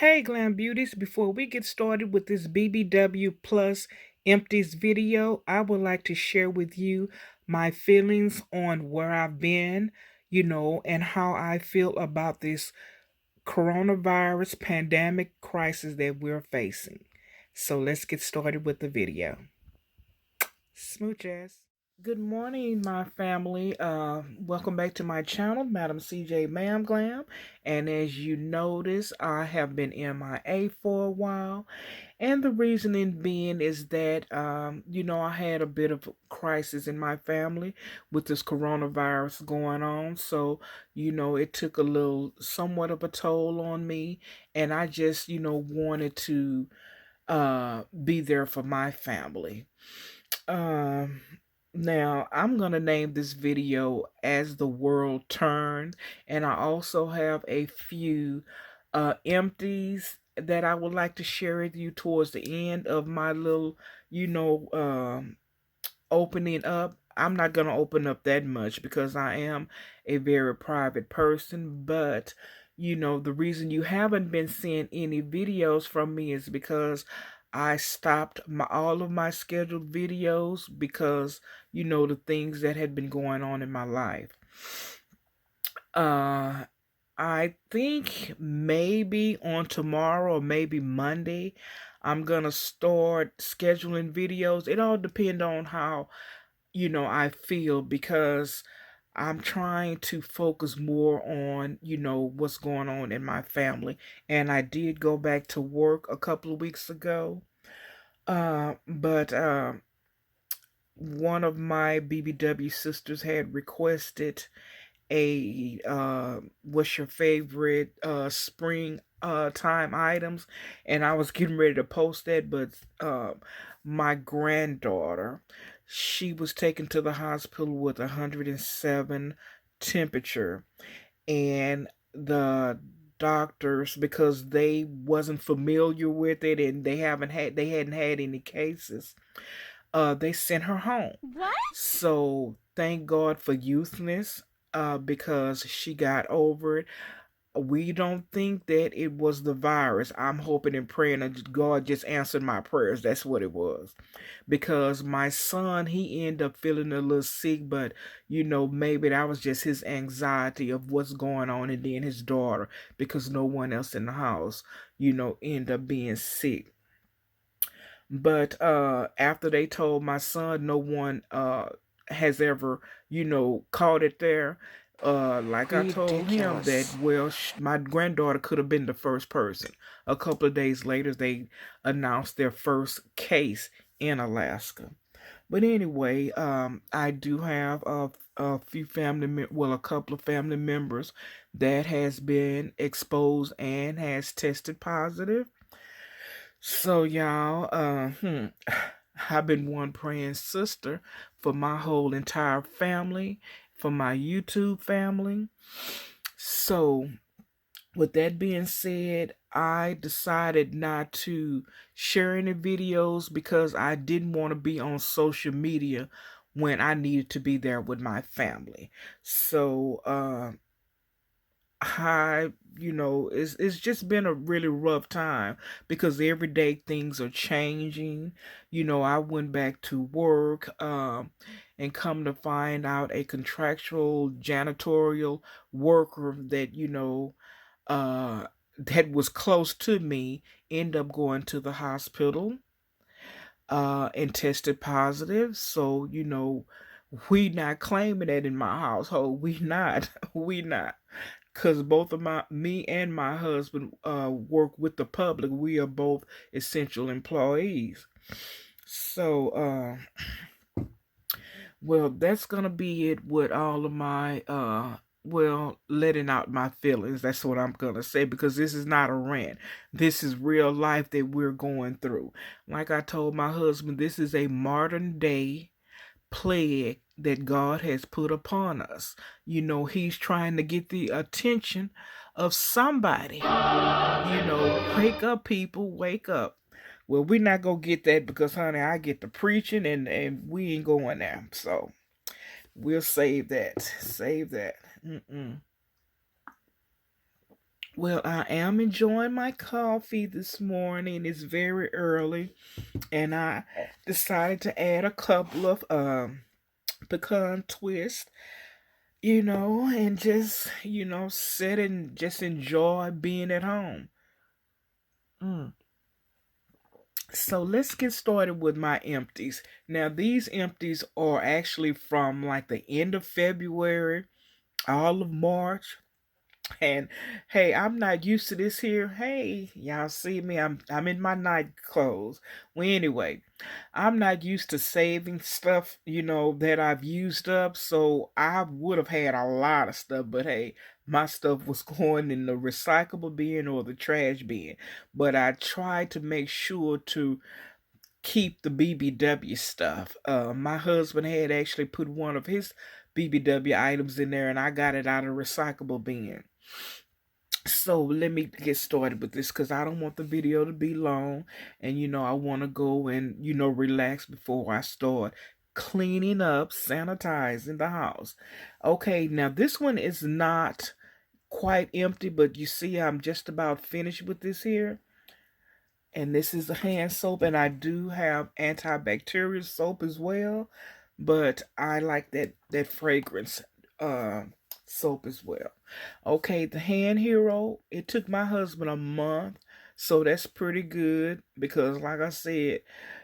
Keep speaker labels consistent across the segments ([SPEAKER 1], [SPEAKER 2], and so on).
[SPEAKER 1] Hey Glam Beauties, before we get started with this BBW plus empties video, I would like to share with you my feelings on where I've been, and how I feel about this coronavirus pandemic crisis that we're facing. So let's get started with the video. Smooches. Good morning, my family. Welcome back to my channel, Madam CJ Ma'am Glam. And as you notice, I have been MIA for a while. And the reasoning being is that, I had a bit of a crisis in my family with this coronavirus going on. So, it took somewhat of a toll on me. And I just, wanted to be there for my family. Um, Now I'm gonna name this video As the World Turned, and I also have a few empties that I would like to share with you towards the end of my little, you know, um, opening up. I'm not gonna open up that much because I am a very private person, but the reason you haven't been seeing any videos from me is because I stopped all of my scheduled videos because the things that had been going on in my life. Uh I think maybe on tomorrow or maybe Monday I'm gonna start scheduling videos. It all depends on how I feel because I'm trying to focus more on, what's going on in my family. And I did go back to work a couple of weeks ago. But one of my BBW sisters had requested what's your favorite spring time items, and I was getting ready to post that, but my granddaughter, she was taken to the hospital with 107 temperature, and the doctors, because they wasn't familiar with it and they hadn't had any cases, they sent her home.
[SPEAKER 2] What?
[SPEAKER 1] So thank God for youthness, because she got over it. We don't think that it was the virus. I'm hoping and praying that God just answered my prayers. That's what it was. Because my son, he ended up feeling a little sick, but maybe that was just his anxiety of what's going on, and then his daughter, because no one else in the house, ended up being sick. But after they told my son no one has ever, caught it there, like I told him that, Ridiculous. well, my granddaughter could have been the first person. A couple of days later, they announced their first case in Alaska. But anyway, I do have a few a couple of family members that has been exposed and has tested positive. So y'all, I've been one praying sister for my whole entire family, for my YouTube family. So with that being said, I decided not to share any videos because I didn't want to be on social media when I needed to be there with my family. So it's just been a really rough time because every day things are changing. I went back to work, and come to find out a contractual janitorial worker that uh that was close to me ended up going to the hospital and tested positive. So we not claiming that in my household. We not. We not. Cause both of me and my husband work with the public. We are both essential employees. So well, that's gonna be it with all of my letting out my feelings. That's what I'm gonna say, because this is not a rant. This is real life that we're going through. Like I told my husband, this is a modern day plague that God has put upon us. He's trying to get the attention of somebody. Wake up, people, wake up. Well, we're not gonna get that because, honey, I get the preaching, and we ain't going there. So we'll save that. Save that. Well, I am enjoying my coffee this morning. It's very early, and I decided to add a couple of pecan twist, and just sit and just enjoy being at home. Mm. So let's get started with my empties. Now, these empties are actually from like the end of February, all of March. And hey, I'm not used to this here. Hey, y'all see me? I'm in my night clothes. Well, anyway, I'm not used to saving stuff, that I've used up. So I would have had a lot of stuff, but hey, my stuff was going in the recyclable bin or the trash bin. But I tried to make sure to keep the BBW stuff. My husband had actually put one of his BBW items in there, and I got it out of the recyclable bin. So let me get started with this because I don't want the video to be long, and I want to go and relax before I start cleaning up, sanitizing the house. Okay, now this one is not quite empty, but you see I'm just about finished with this here. And this is a hand soap, and I do have antibacterial soap as well, but I like that fragrance uh, soap as well. Okay, the Hand Hero, it took my husband a month, so that's pretty good because like I said,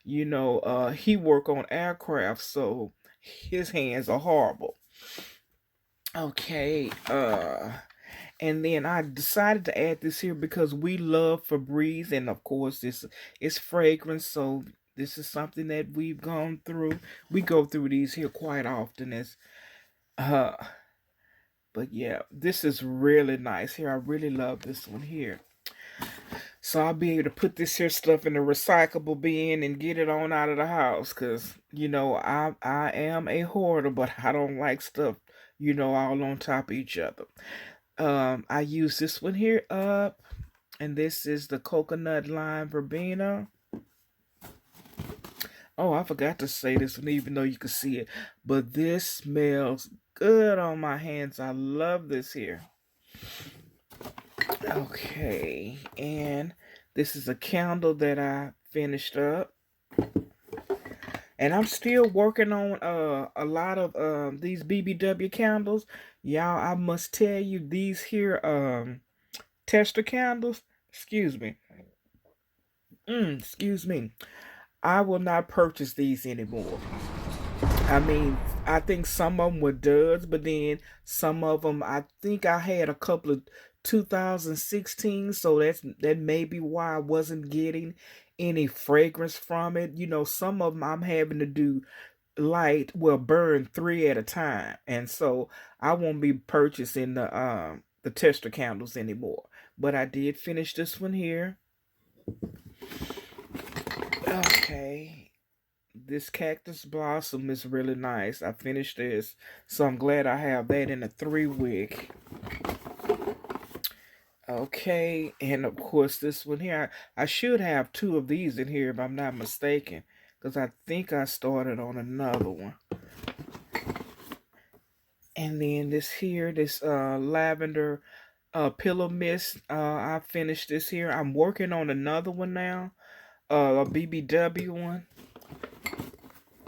[SPEAKER 1] he work on aircraft, so his hands are horrible. Okay, and then I decided to add this here because we love Febreze, and of course this is fragrance, so this is something that we've gone through. We go through these here quite often as uh but yeah, this is really nice here. I really love this one here. So I'll be able to put this here stuff in the recyclable bin and get it on out of the house, cause I am a hoarder, but I don't like stuff all on top of each other. I use this one here up, and this is the coconut lime verbena. Oh, I forgot to say this one, even though you can see it, but this smells good on my hands. I love this here. Okay, and this is a candle that I finished up, and I'm still working on a lot of these BBW candles. Y'all, I must tell you, these here tester candles. Excuse me. Excuse me. I will not purchase these anymore. I mean, I think some of them were duds, but then some of them, I think I had a couple of 2016, so that may be why I wasn't getting any fragrance from it. Some of them I'm having to do burn three at a time, and so I won't be purchasing the tester candles anymore. But I did finish this one here. Okay. This cactus blossom is really nice. I finished this, so I'm glad I have that in a 3 wick. Okay, and of course this one here. I should have two of these in here if I'm not mistaken, because I think I started on another one. And then this lavender pillow mist. I finished this here. I'm working on another one now. A BBW one.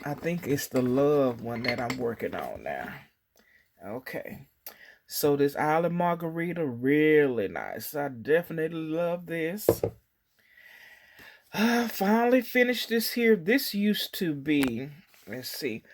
[SPEAKER 1] I think it's the love one that I'm working on now. Okay. So this Island Margarita, really nice. I definitely love this. Finally finished this here. This used to be, let's see.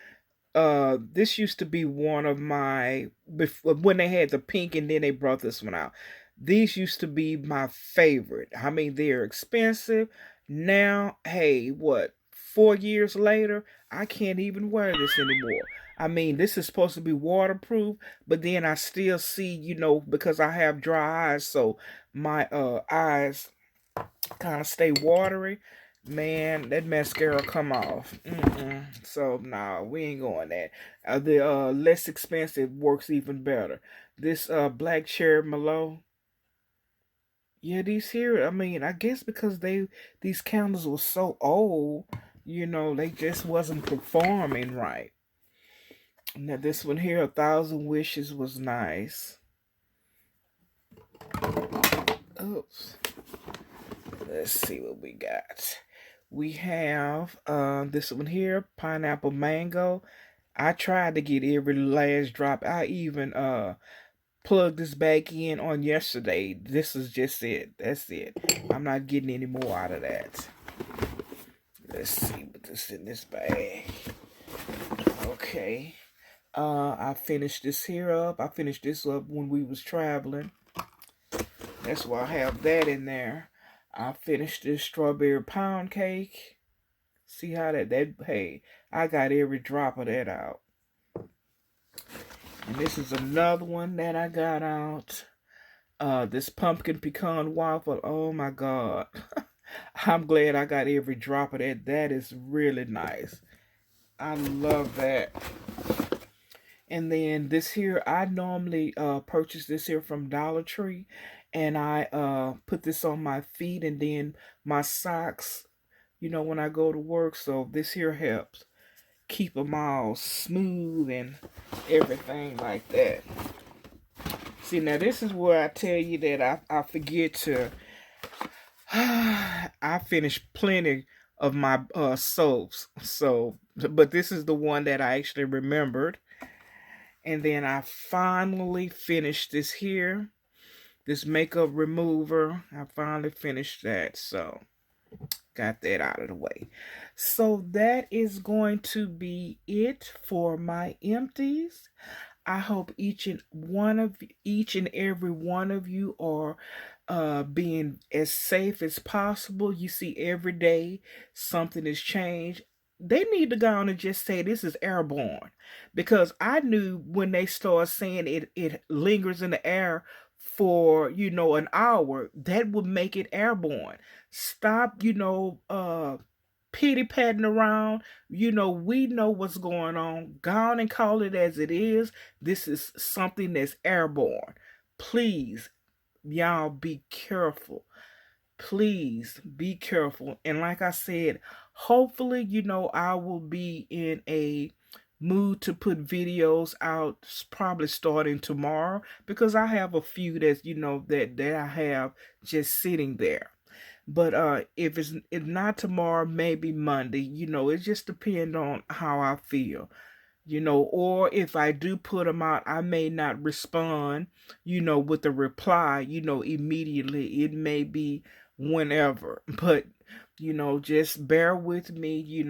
[SPEAKER 1] This used to be one of my, before, when they had the pink and then they brought this one out. These used to be my favorite. I mean, they're expensive. Now, hey, what, 4 years later, I can't even wear this anymore. I mean, this is supposed to be waterproof, but then I still see, because I have dry eyes, so my eyes kind of stay watery. Man, that mascara come off. So nah, we ain't going that. The less expensive works even better. This black cherry Merlot. Yeah, these here. I mean, I guess because these candles were so old, they just wasn't performing right. Now this one here, 1,000 Wishes, was nice. Oops. Let's see what we got. We have this one here, pineapple mango. I tried to get every last drop. I even plugged this back in on yesterday. This is just it. That's it. I'm not getting any more out of that. Let's see what this in this bag. Okay. I finished this here up. I finished this up when we was traveling. That's why I have that in there. I finished this strawberry pound cake. See how hey, I got every drop of that out. And this is another one that I got out. This pumpkin pecan waffle. Oh my God. I'm glad I got every drop of that. That is really nice. I love that. And then this here, I normally purchase this here from Dollar Tree, and I put this on my feet and then my socks, when I go to work. So this here helps keep them all smooth and everything like that. See, now this is where I tell you that I forget to. I finished plenty of my soaps, but this is the one that I actually remembered. And then I finally finished this here, this makeup remover. I finally finished that, so got that out of the way. So that is going to be it for my empties. I hope each and every one of you are being as safe as possible. You see, every day something has changed. They need to go on and just say this is airborne, because I knew when they start saying it lingers in the air for an hour, that would make it airborne. Stop, pity patting around. We know what's going on. Go on and call it as it is. This is something that's airborne. Please, y'all, be careful. Please be careful. And like I said, hopefully, I will be in a mood to put videos out probably starting tomorrow, because I have a few that's that I have just sitting there. But if it's not tomorrow, maybe Monday. It just depends on how I feel. Or if I do put them out, I may not respond, with a reply, immediately. It may be whenever. But, just bear with me.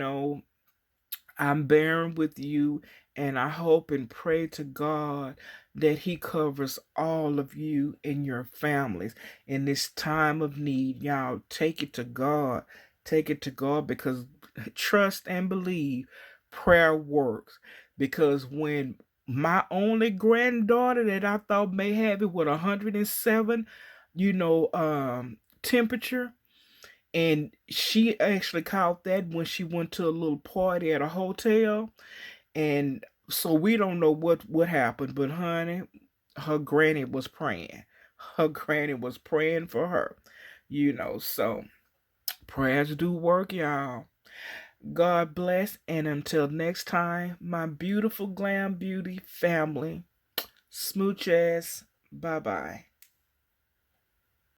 [SPEAKER 1] I'm bearing with you, and I hope and pray to God that He covers all of you and your families in this time of need. Y'all, take it to God. Take it to God, because trust and believe prayer works. Because when my only granddaughter that I thought may have it with 107, temperature, and she actually caught that when she went to a little party at a hotel. And so we don't know what happened, but honey, her granny was praying. Her granny was praying for her. So prayers do work, y'all. God bless, and until next time, my beautiful Glam Beauty family, smooch ass, bye bye.